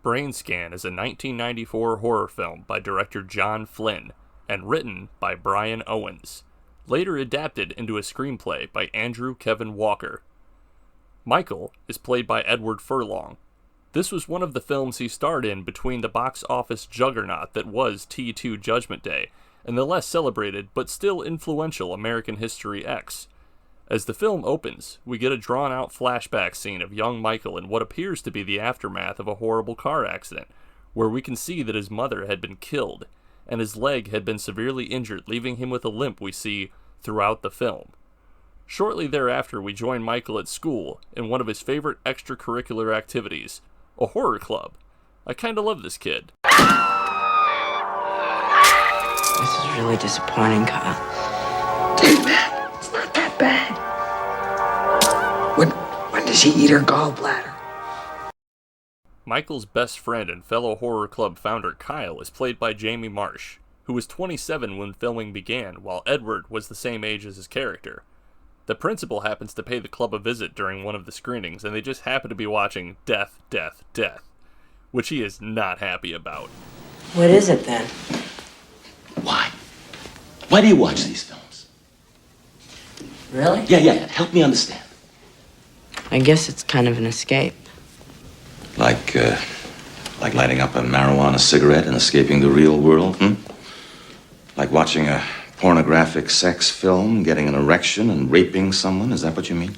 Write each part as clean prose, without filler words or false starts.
BrainScan is a 1994 horror film by director John Flynn and written by Brian Owens, later adapted into a screenplay by Andrew Kevin Walker. Michael is played by Edward Furlong. This was one of the films he starred in between the box office juggernaut that was T2 Judgment Day and the less celebrated but still influential American History X. As the film opens, we get a drawn-out flashback scene of young Michael in what appears to be the aftermath of a horrible car accident, where we can see that his mother had been killed, and his leg had been severely injured, leaving him with a limp we see throughout the film. Shortly thereafter, we join Michael at school in one of his favorite extracurricular activities, a horror club. I kinda love this kid. This is really disappointing, Kyle. Dude, man, it's not that bad. When does she eat her gallbladder? Michael's best friend and fellow horror club founder Kyle is played by Jamie Marsh, who was 27 when filming began, while Edward was the same age as his character. The principal happens to pay the club a visit during one of the screenings, and they just happen to be watching Death, Death, Death, which he is not happy about. What is it then? Why? Why do you watch these films? Really? Yeah. Help me understand. I guess it's kind of an escape. Like lighting up a marijuana cigarette and escaping the real world, Like watching a pornographic sex film, getting an erection and raping someone? Is that what you mean?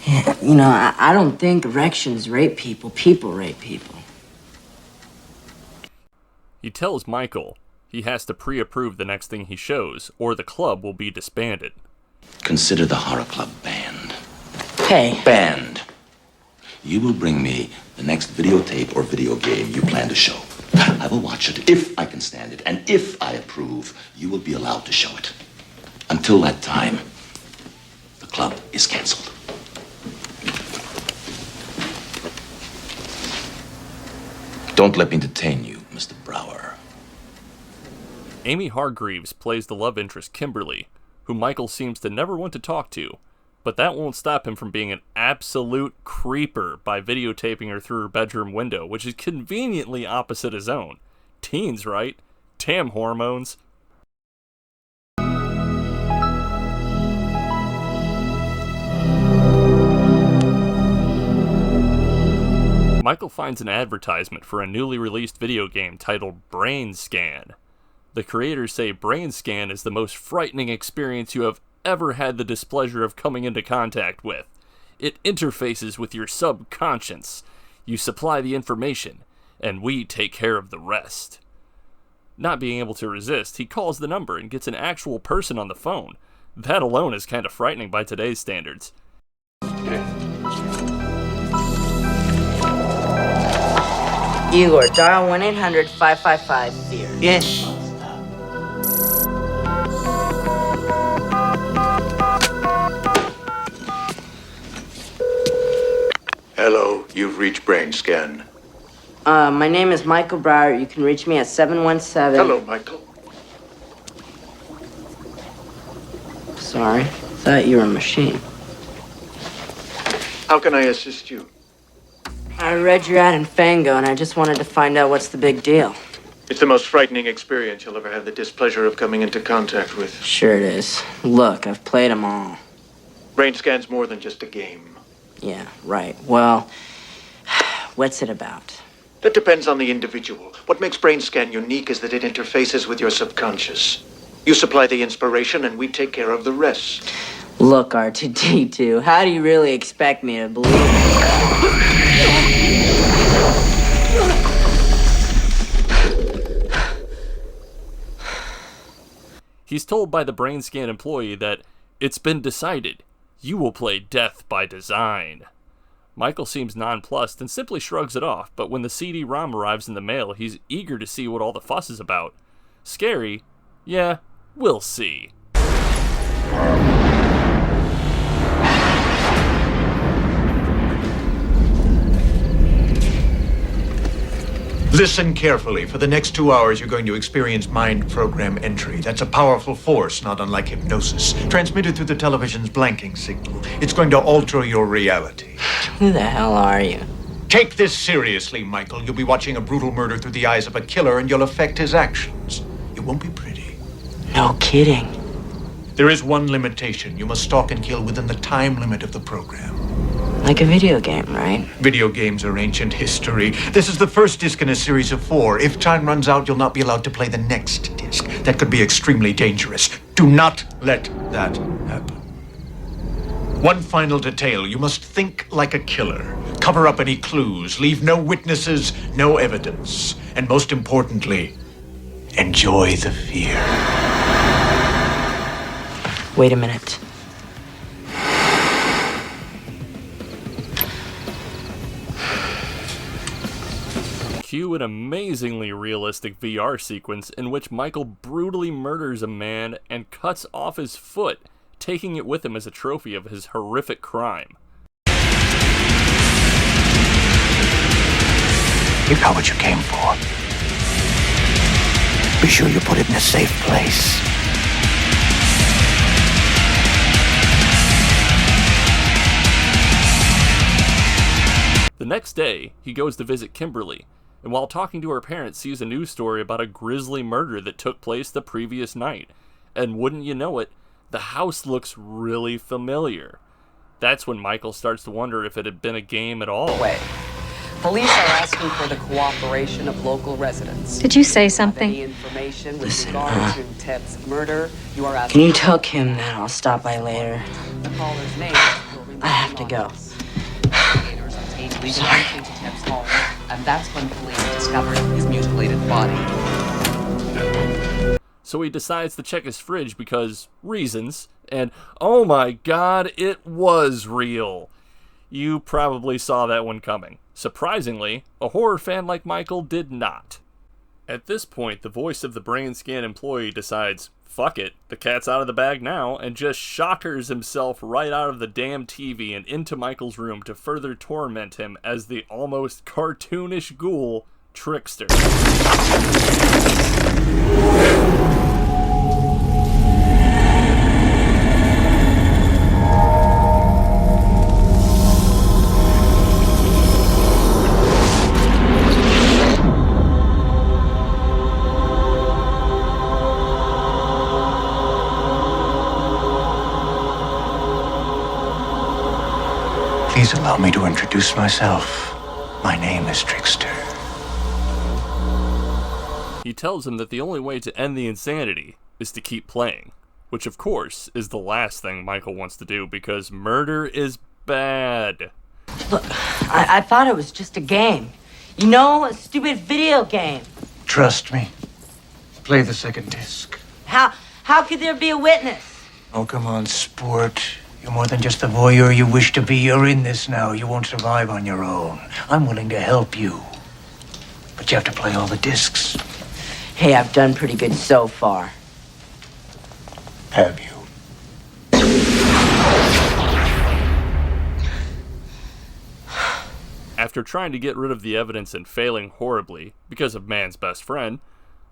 Yeah, I don't think erections rape people. People rape people. He tells Michael he has to pre-approve the next thing he shows, or the club will be disbanded. Consider the horror club banned. Hey. Banned. You will bring me the next videotape or video game you plan to show. I will watch it if I can stand it, and if I approve, you will be allowed to show it. Until that time, the club is canceled. Don't let me detain you, Mr. Brower. Amy Hargreaves plays the love interest Kimberly, who Michael seems to never want to talk to, but that won't stop him from being an absolute creeper by videotaping her through her bedroom window, which is conveniently opposite his own. Teens, right? Damn hormones. Michael finds an advertisement for a newly released video game titled BrainScan. The creators say BrainScan is the most frightening experience you have ever had the displeasure of coming into contact with. It interfaces with your subconscious. You supply the information, and we take care of the rest. Not being able to resist, he calls the number and gets an actual person on the phone. That alone is kind of frightening by today's standards. Igor, dial 1-800-555-FEAR. Yes. Hello, you've reached BrainScan. My name is Michael Brower. You can reach me at 717... Hello, Michael. Sorry, thought you were a machine. How can I assist you? I read your ad in Fango, and I just wanted to find out what's the big deal. It's the most frightening experience you'll ever have the displeasure of coming into contact with. Sure it is. Look, I've played them all. BrainScan's more than just a game. Yeah, right. Well, what's it about? That depends on the individual. What makes BrainScan unique is that it interfaces with your subconscious. You supply the inspiration, and we take care of the rest. Look, R2-D2, how do you really expect me to believe He's told by the BrainScan employee that it's been decided. You will play death by design. Michael seems nonplussed and simply shrugs it off, but when the CD-ROM arrives in the mail, he's eager to see what all the fuss is about. Scary? Yeah, we'll see. Listen carefully. For the next 2 hours, you're going to experience mind program entry. That's a powerful force, not unlike hypnosis, transmitted through the television's blanking signal. It's going to alter your reality. Who the hell are you? Take this seriously, Michael. You'll be watching a brutal murder through the eyes of a killer, and you'll affect his actions. It won't be pretty. No kidding. There is one limitation. You must stalk and kill within the time limit of the program. Like a video game, right? Video games are ancient history. This is the first disc in a series of 4. If time runs out, you'll not be allowed to play the next disc. That could be extremely dangerous. Do not let that happen. One final detail. You must think like a killer. Cover up any clues. Leave no witnesses, no evidence. And most importantly, enjoy the fear. Wait a minute. Cue an amazingly realistic VR sequence in which Michael brutally murders a man and cuts off his foot, taking it with him as a trophy of his horrific crime. You got what you came for. Be sure you put it in a safe place. The next day, he goes to visit Kimberly, and while talking to her parents, sees a news story about a grisly murder that took place the previous night. And wouldn't you know it, the house looks really familiar. That's when Michael starts to wonder if it had been a game at all. Wait. Police are asking for the cooperation of local residents. Did you say Any something? information with Listen, regard to Ted's murder, you are asking. Can you tell Kim that I'll stop by later? The caller's name will remain I have to go. anonymous. Investigators obtained legal entry to Ted's home, and that's when police discovered his mutilated body. So he decides to check his fridge because reasons, and oh my god, it was real. You probably saw that one coming. Surprisingly, a horror fan like Michael did not. At this point, the voice of the BrainScan employee decides, fuck it, the cat's out of the bag now, and just shockers himself right out of the damn TV and into Michael's room to further torment him as the almost cartoonish ghoul, Trickster. Please allow me to introduce myself. My name is Trickster. He tells him that the only way to end the insanity is to keep playing, which of course is the last thing Michael wants to do because murder is bad. Look, I thought it was just a game. You know, a stupid video game. Trust me. Play the second disc. How could there be a witness? Oh, come on, sport. You're more than just the voyeur you wish to be. You're in this now. You won't survive on your own. I'm willing to help you. But you have to play all the discs. Hey, I've done pretty good so far. Have you? After trying to get rid of the evidence and failing horribly because of man's best friend,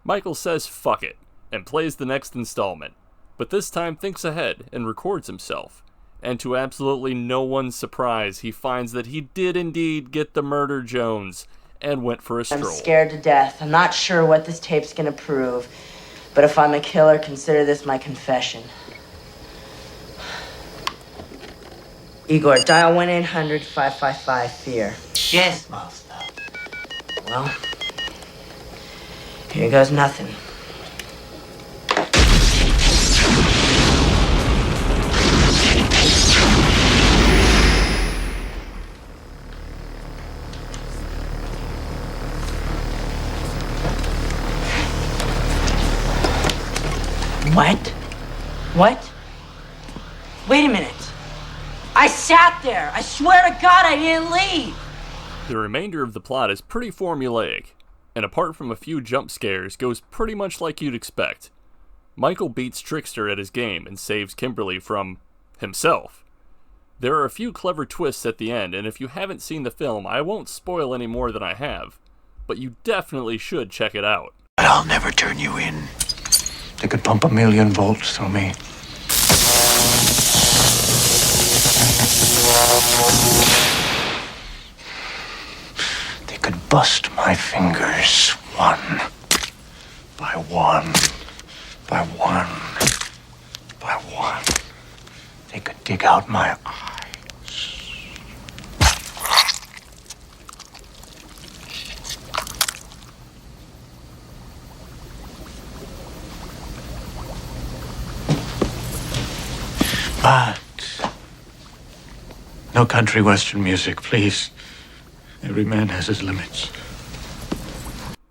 Michael says fuck it and plays the next installment, but this time thinks ahead and records himself. And to absolutely no one's surprise, he finds that he did indeed get the murder Jones and went for a stroll. I'm scared to death. I'm not sure what this tape's gonna prove, but if I'm a killer, consider this my confession. Igor, dial 1-800-555-FEAR. Yes, master. Well, here goes nothing. What? What? Wait a minute. I sat there. I swear to God I didn't leave. The remainder of the plot is pretty formulaic, and apart from a few jump scares, goes pretty much like you'd expect. Michael beats Trickster at his game and saves Kimberly from himself. There are a few clever twists at the end, and if you haven't seen the film, I won't spoil any more than I have, but you definitely should check it out. But I'll never turn you in. They could pump 1,000,000 volts through me. could bust my fingers one by one, by one, by one. They could dig out my eyes. But no country western music, please. Every man has his limits.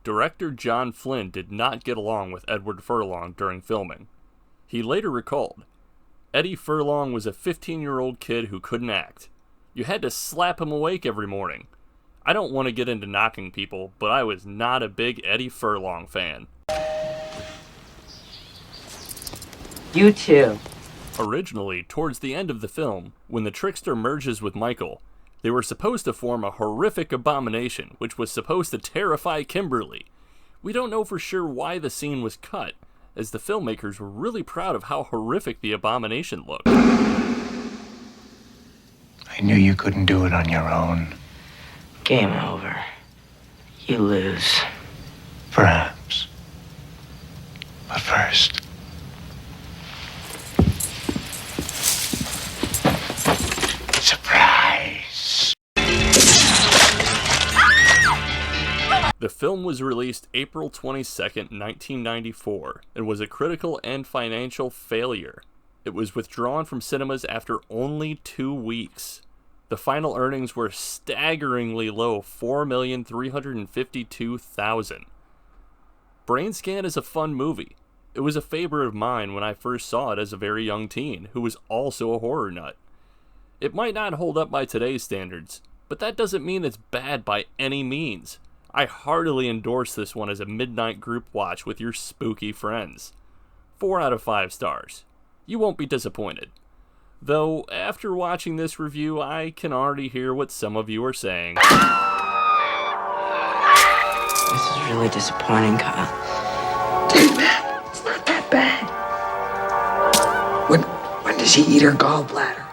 Director John Flynn did not get along with Edward Furlong during filming. He later recalled, "Eddie Furlong was a 15-year-old kid who couldn't act. You had to slap him awake every morning. I don't want to get into knocking people, but I was not a big Eddie Furlong fan." You too. Originally, towards the end of the film, when the trickster merges with Michael, they were supposed to form a horrific abomination which was supposed to terrify Kimberly. We don't know for sure why the scene was cut, as the filmmakers were really proud of how horrific the abomination looked. I knew you couldn't do it on your own. Game over. You lose. Perhaps. But first... surprise! The film was released April 22nd, 1994, and was a critical and financial failure. It was withdrawn from cinemas after only 2 weeks. The final earnings were staggeringly low, $4,352,000. BrainScan is a fun movie. It was a favorite of mine when I first saw it as a very young teen, who was also a horror nut. It might not hold up by today's standards, but that doesn't mean it's bad by any means. I heartily endorse this one as a midnight group watch with your spooky friends. 4 out of 5 stars. You won't be disappointed. Though, after watching this review, I can already hear what some of you are saying. This is really disappointing, Kyle. Dude, man, it's not that bad. When does she eat her gallbladder?